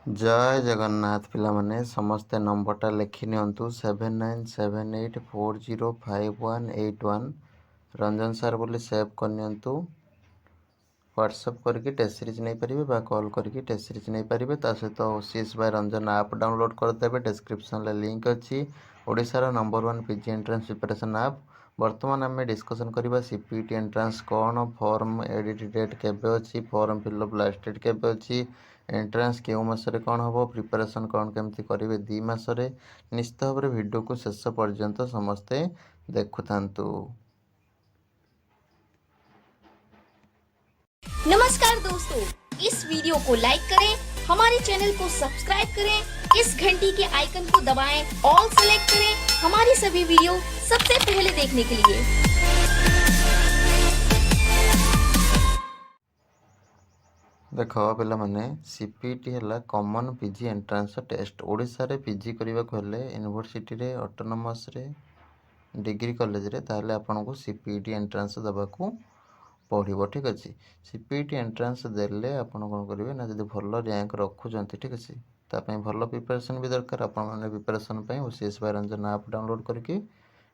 जय जगन्नाथ पिलामाने समस्ते नंबरटा लिखि नियंतु 7978405181 रंजन सार बोली सेव करनियंतु व्हाट्सएप करके टेस्ट सीरीज नहीं पारिबे बा कॉल करके टेस्ट सीरीज नहीं पारिबे ता सहित OCS by Ranjan app download करदेबे डिस्क्रिप्शन रे लिंक अछि ओडिसा रा number 1 PG entrance preparation app वर्तमान आम डिस्कसन करबा सीपीटी एंट्रेंस कौन फॉर्म एडिट डेट केबे अछि फॉर्म फिलअप लास्ट डेट केबे अछि एंट्रेंस केउ मासरे कौन हबो प्रिपरेशन कौन केमती करिवे 2 मासरे निश्चित भाव वीडियो को शेष पर्यंत समस्ते देखुथांतु। नमस्कार दोस्तों, इस वीडियो को लाइक करें, हमारे चैनल को सब्सक्राइब करें, इस घंटी के आइकन को दबाएं, ऑल सेलेक्ट करें हमारी सभी वीडियो सबसे पहले देखने के लिए। देखो पिला माने सीपीटी हला common PG entrance test Odisha रे पीजी करबा को हेले यूनिवर्सिटी रे ऑटोनोमस रे डिग्री कॉलेज रे ताले आपन को सीपीटी एंट्रेंस दबा को पढ़िबो ठीक अछि। सीपीटी एंट्रेंस देले आपन कोन करिवे ना जदी भलो रैंक रखु जंती ठीक अछि ता पई भलो प्रिपरेशन भी दरकार आपन माने प्रिपरेशन पई OCS by Ranjan app download करके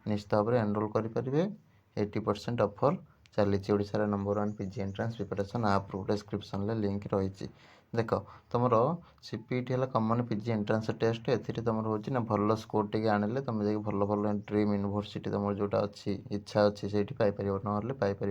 निश्चित भाव एनरोल करि परिबे 80% ऑफर चली Odisha number 1 PG entrance preparation app रो डिस्क्रिप्शन ले लिंक रही। देख तुम सीपीटी है कॉमन पीजी एंट्रेंस टेस्ट ए तुम रोचे ना भल स्कोर टे आने तुम जा भल भल ड्रीम यूनिवर्सिटी तुम जोटा अच्छी इच्छा अच्छी से पाइपर ना पाइपर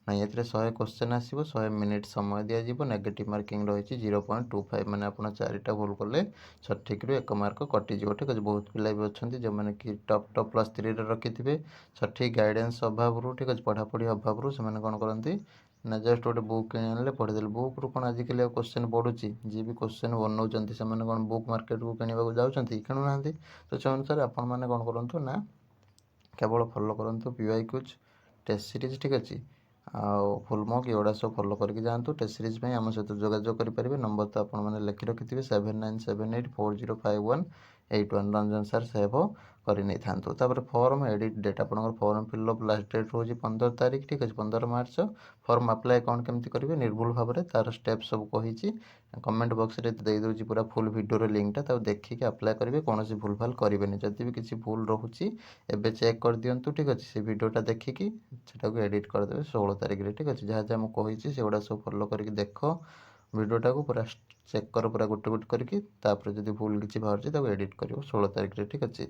ना ये 100 क्वेश्चन आसो 100 मिनिट समय दिज्व नेगेटिव मार्किंग रही 0.25 मैंने आप चारिटा भूल कले सठिक रू 1 मार्क कटिज ठीक अच्छे। बहुत पिला भी अच्छा जो मैंने कि टप टप +3 रखी थे सठिक गाइडेंस अभाव ठीक अच्छे पढ़ापढ़ी अभाव से कौन करती ना जस्ट गोटे बुक किणी पढ़ीदे बुक रू कौन आजिकल क्वेश्चन पढ़ुची जी भी क्वेश्चन बनाऊँ से कौन बुक मार्केट को किणवा जाऊँ किणुना तो से अनुसार आपण मैंने कौन करूँ ना केवल फॉलो करूँ पीवाई क्यूज टेस्ट सीरीज ठीक अच्छे आउ फुलमक एगुड़ा सब फॉलो करके जातु टेस्ट सीरीज आम सहित जोगाजोग करेंगे। नंबर तो आपने लिखि रखि थे 7978405181 रंजन सार सेव कर नहीं था। फॉर्म एडिट डेट आप फॉर्म फिलअप लास्ट डेट रोज 15 तारीख ठीक अच्छे 15 मार्च फॉर्म अप्लाई कौन केमती करेंगे निर्भुल भाव में तार स्टेप सब कही कमेंट बॉक्स रे दे दूसरी पूरा फुल वीडियो लिंकटा देखिए अप्लाई करेंगे कौन भूल भाल करेंगे जदि भी किसी भूल रोचे एवं चेक कर दिंतु ठीक अच्छे से वीडियोटा देखिकी से एडिट करदे 16 तारीख में ठीक अच्छे जहाँ जहाँ मुझे से गुड़ा सब फॉलो करके देख वीडियोटा को पूरा चेक कर पूरा गोटे गोटे करके जब भूल किसी बाहर एडिट कर 16 तारीख में ठीक अच्छे।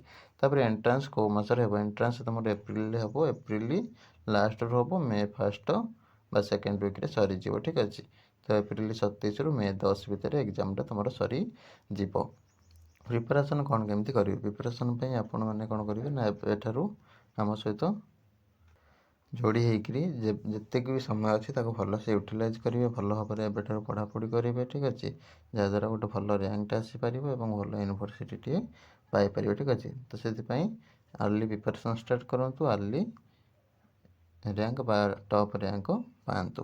एंट्रांस कौ मसरे हे एंट्रांस तुम एप्रिल हम एप्रिल लास्ट रू हम मे 1 बा 2 वीक सरीज ठीक अच्छे। तो एप्रिल 27 रू मे 10 भितर एग्जामटा तुम सरी प्रिपरेशन कौन केमती करेंगे प्रिपरेशन आपण मैंने कौन करेंगे ना एठारू आम सहित जोड़ी होते भी समय अच्छे भल से यूटिलाइज करेंगे भल भाव में एवं पढ़ापढ़ी करेंगे ठीक अच्छे जहाँद्वारा गोटे भल रैंकटा आसीपर और भल यूनिवर्सिटी टे पाइपर ठीक अच्छे। तो से अर्ली प्रिपरेशन स्टार्ट करूँ अर्ली रैंक टॉप रैंक पातु।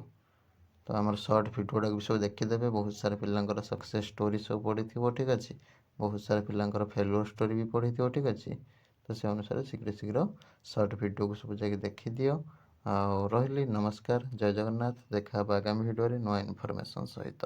तो आम सर्ट भिडियो गुड़ा भी सब देखीदे बहुत सारा पिलांकर सक्सेस स्टोरी सब पढ़ी ठीक अच्छे बहुत सारा पिलांकर फेलुअर स्टोरी भी पढ़ी ठीक अच्छे। तो से अनुसार शीघ्र शीघ्र सर्ट भिडियो को सब जाके देखी दियो आ रही नमस्कार जय जगन्नाथ देखा आगामी भिडियो नुआ इनफॉरमेशन सहित।